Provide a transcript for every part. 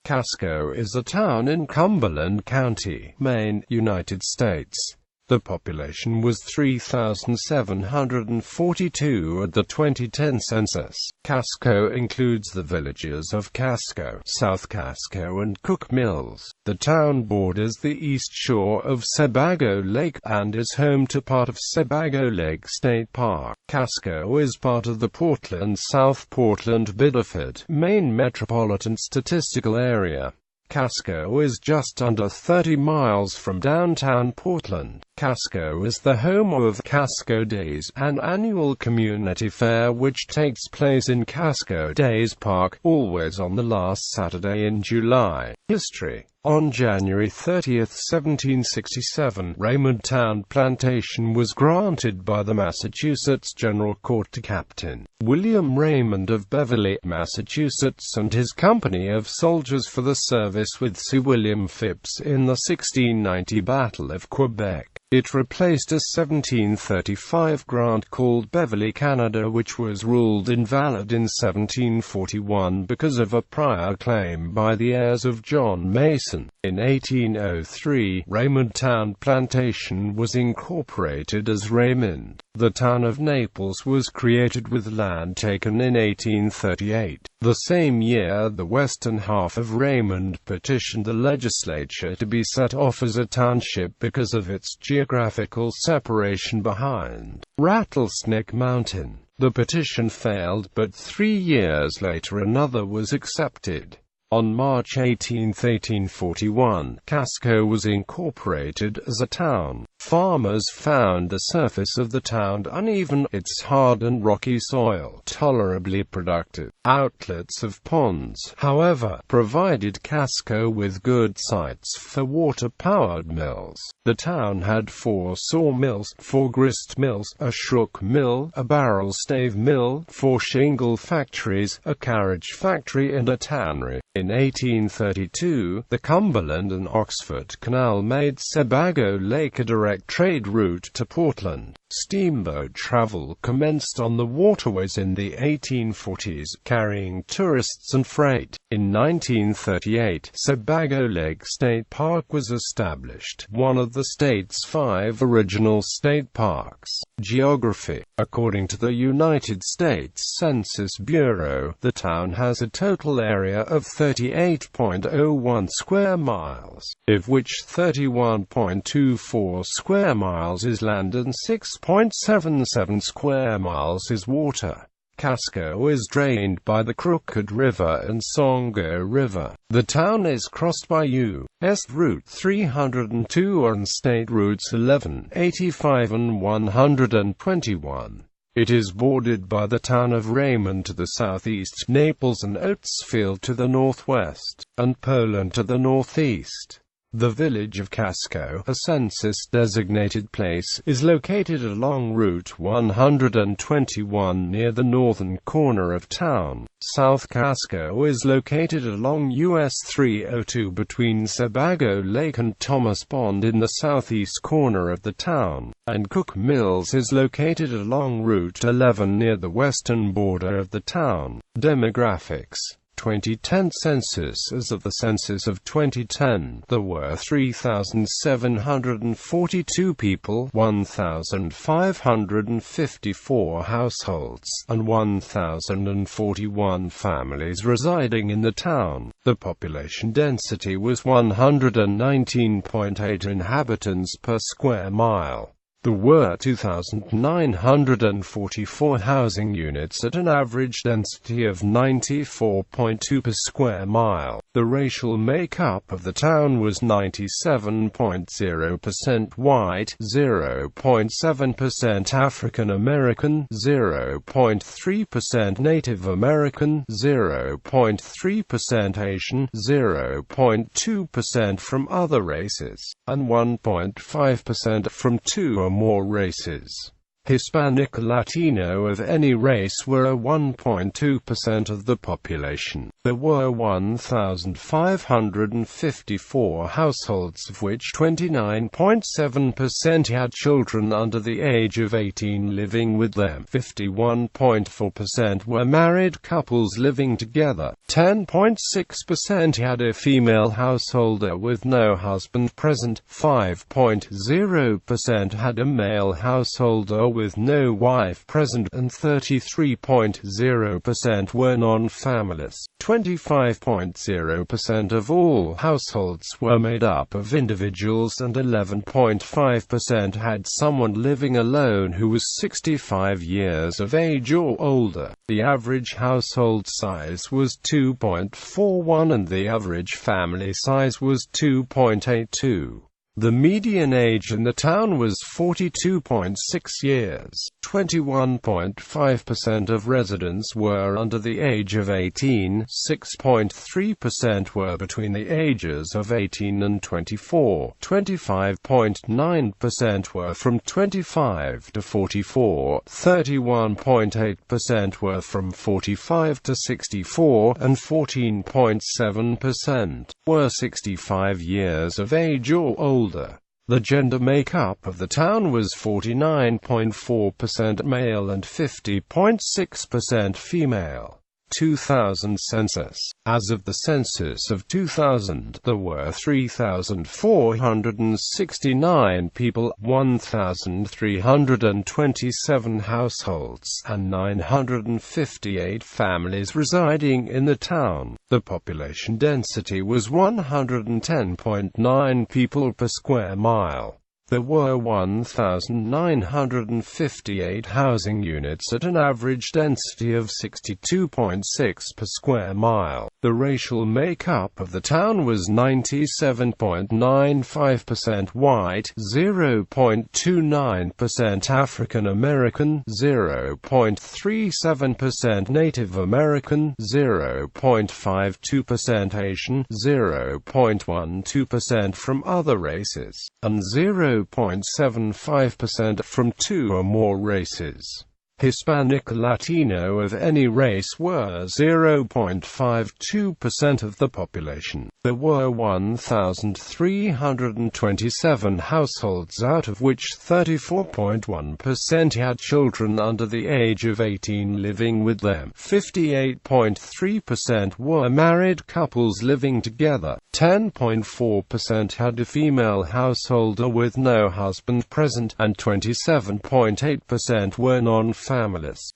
Casco is a town in Cumberland County, Maine, United States. The population was 3,742 at the 2010 census. Casco includes the villages of Casco, South Casco and Cook Mills. The town borders the east shore of Sebago Lake, and is home to part of Sebago Lake State Park. Casco is part of the Portland-South Portland-Biddeford, Maine metropolitan statistical area. Casco is just under 30 miles from downtown Portland. Casco is the home of Casco Days, an annual community fair which takes place in Casco Days Park, always on the last Saturday in July. History. On January 30, 1767, Raymondtown Plantation was granted by the Massachusetts General Court to Captain William Raymond of Beverly, Massachusetts, and his company of soldiers for the service with Sir William Phipps in the 1690 Battle of Quebec. It replaced a 1735 grant called Beverly, Canada, which was ruled invalid in 1741 because of a prior claim by the heirs of John Mason. In 1803, Raymondtown Plantation was incorporated as Raymond. The town of Naples was created with land taken in 1838. The same year, the western half of Raymond petitioned the legislature to be set off as a township because of its geographical separation behind Rattlesnake Mountain. The petition failed, but 3 years later another was accepted. On March 18, 1841, Casco was incorporated as a town. Farmers found the surface of the town uneven, its hard and rocky soil tolerably productive. Outlets of ponds, however, provided Casco with good sites for water-powered mills. The town had 4 sawmills, 4 grist mills, a shook mill, a barrel-stave mill, 4 shingle factories, a carriage factory and a tannery. In 1832, the Cumberland and Oxford Canal made Sebago Lake a direct trade route to Portland. Steamboat travel commenced on the waterways in the 1840s, carrying tourists and freight. In 1938, Sebago Lake State Park was established, one of the state's 5 original state parks. Geography. According to the United States Census Bureau, the town has a total area of 38.01 square miles, of which 31.24 square miles is land and 6.77 square miles is water. Casco is drained by the Crooked River and Songo River. The town is crossed by U.S. Route 302 and State Routes 11, 85 and 121. It is bordered by the town of Raymond to the southeast, Naples and Oatesfield to the northwest, and Poland to the northeast. The village of Casco, a census-designated place, is located along Route 121 near the northern corner of town. South Casco is located along US 302 between Sebago Lake and Thomas Pond in the southeast corner of the town, and Cook Mills is located along Route 11 near the western border of the town. Demographics. 2010 census. As of the census of 2010, there were 3,742 people, 1,554 households, and 1,041 families residing in the town. The population density was 119.8 inhabitants per square mile. There were 2,944 housing units at an average density of 94.2 per square mile. The racial makeup of the town was 97.0% white, 0.7% African American, 0.3% Native American, 0.3% Asian, 0.2% from other races, and 1.5% from 2 or more races. Hispanic or Latino of any race were 1.2% of the population. There were 1,554 households, of which 29.7% had children under the age of 18 living with them. 51.4% were married couples living together. 10.6% had a female householder with no husband present, 5.0% had a male householder with no wife present, and 33.0% were non-families. 25.0% of all households were made up of individuals, and 11.5% had someone living alone who was 65 years of age or older. The average household size was 2.41 and the average family size was 2.82. The median age in the town was 42.6 years. 21.5% of residents were under the age of 18, 6.3% were between the ages of 18 and 24, 25.9% were from 25 to 44, 31.8% were from 45 to 64, and 14.7% were 65 years of age or older. The gender makeup of the town was 49.4% male and 50.6% female. 2000 census. As of the census of 2000, there were 3,469 people, 1,327 households, and 958 families residing in the town. The population density was 110.9 people per square mile. There were 1,958 housing units at an average density of 62.6 per square mile. The racial makeup of the town was 97.95% white, 0.29% African American, 0.37% Native American, 0.52% Asian, 0.12% from other races, and 0.75% from two or more races. Hispanic or Latino of any race were 0.52% of the population. There were 1,327 households, out of which 34.1% had children under the age of 18 living with them. 58.3% were married couples living together. 10.4% had a female householder with no husband present, and 27.8% were non-families.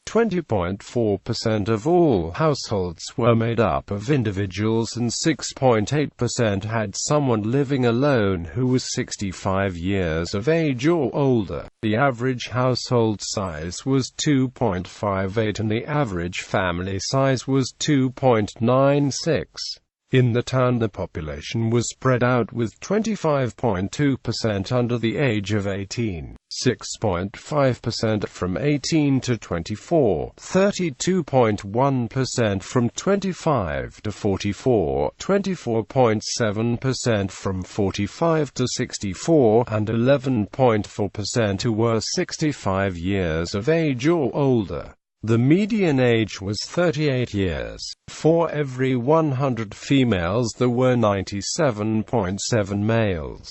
20.4% of all households were made up of individuals, and 6.8% had someone living alone who was 65 years of age or older. The average household size was 2.58 and the average family size was 2.96. In the town, the population was spread out with 25.2% under the age of 18, 6.5% from 18 to 24, 32.1% from 25 to 44, 24.7% from 45 to 64, and 11.4% who were 65 years of age or older. The median age was 38 years. For every 100 females there were 97.7 males.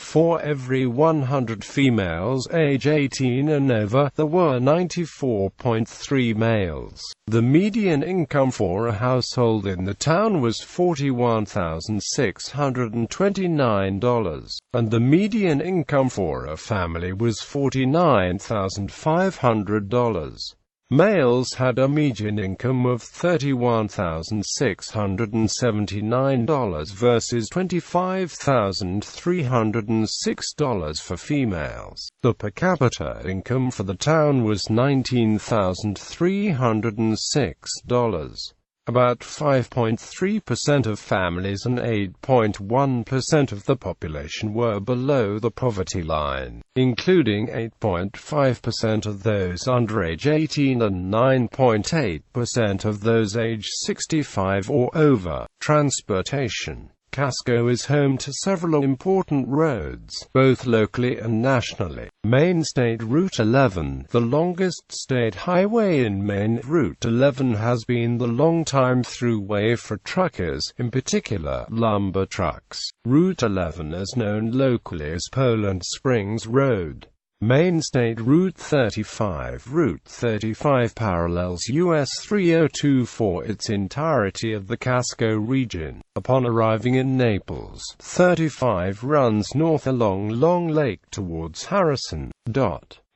For every 100 females age 18 and over, there were 94.3 males. The median income for a household in the town was $41,629, and the median income for a family was $49,500. Males had a median income of $31,679 versus $25,306 for females. The per capita income for the town was $19,306. About 5.3% of families and 8.1% of the population were below the poverty line, including 8.5% of those under age 18 and 9.8% of those age 65 or over. Transportation. Casco is home to several important roads, both locally and nationally. Maine State Route 11, the longest state highway in Maine. Route 11 has been the long-time throughway for truckers, in particular, lumber trucks. Route 11 is known locally as Poland Springs Road. Maine State Route 35. Route 35 parallels US 302 for its entirety of the Casco region. Upon arriving in Naples, 35 runs north along Long Lake towards Harrison.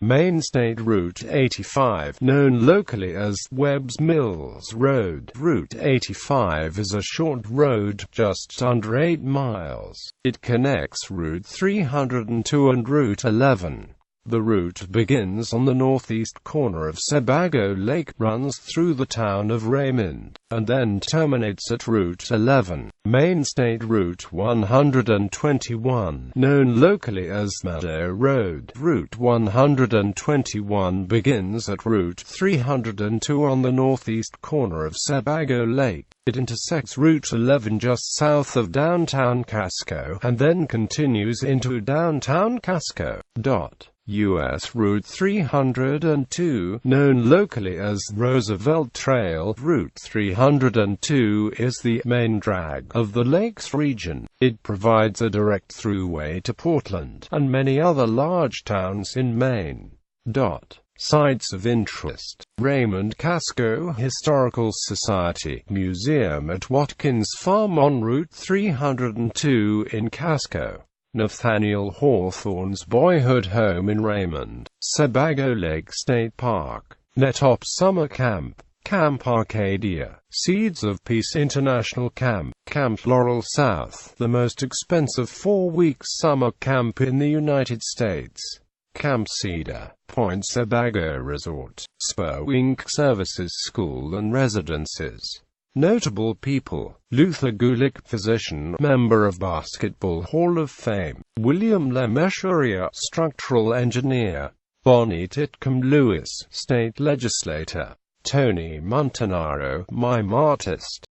Maine State Route 85, known locally as Webb's Mills Road. Route 85 is a short road, just under 8 miles. It connects Route 302 and Route 11. The route begins on the northeast corner of Sebago Lake, runs through the town of Raymond, and then terminates at Route 11. Maine State Route 121, known locally as Meadow Road. Route 121 begins at Route 302 on the northeast corner of Sebago Lake. It intersects Route 11 just south of downtown Casco, and then continues into downtown Casco. US Route 302, known locally as Roosevelt Trail. Route 302 is the main drag of the Lakes region. It provides a direct throughway to Portland and many other large towns in Maine. Sites of interest: Raymond Casco Historical Society Museum at Watkins Farm on Route 302 in Casco. Nathaniel Hawthorne's boyhood home in Raymond. Sebago Lake State Park. Netop Summer Camp. Camp Arcadia. Seeds of Peace International Camp. Camp Laurel South, the most expensive 4-week summer camp in the United States. Camp Cedar Point Sebago Resort. Spur Inc. Services School and Residences. Notable people: Luther Gulick, physician, member of Basketball Hall of Fame; William LeMessurier, structural engineer; Bonnie Titcomb Lewis, state legislator; Tony Montanaro, mime artist.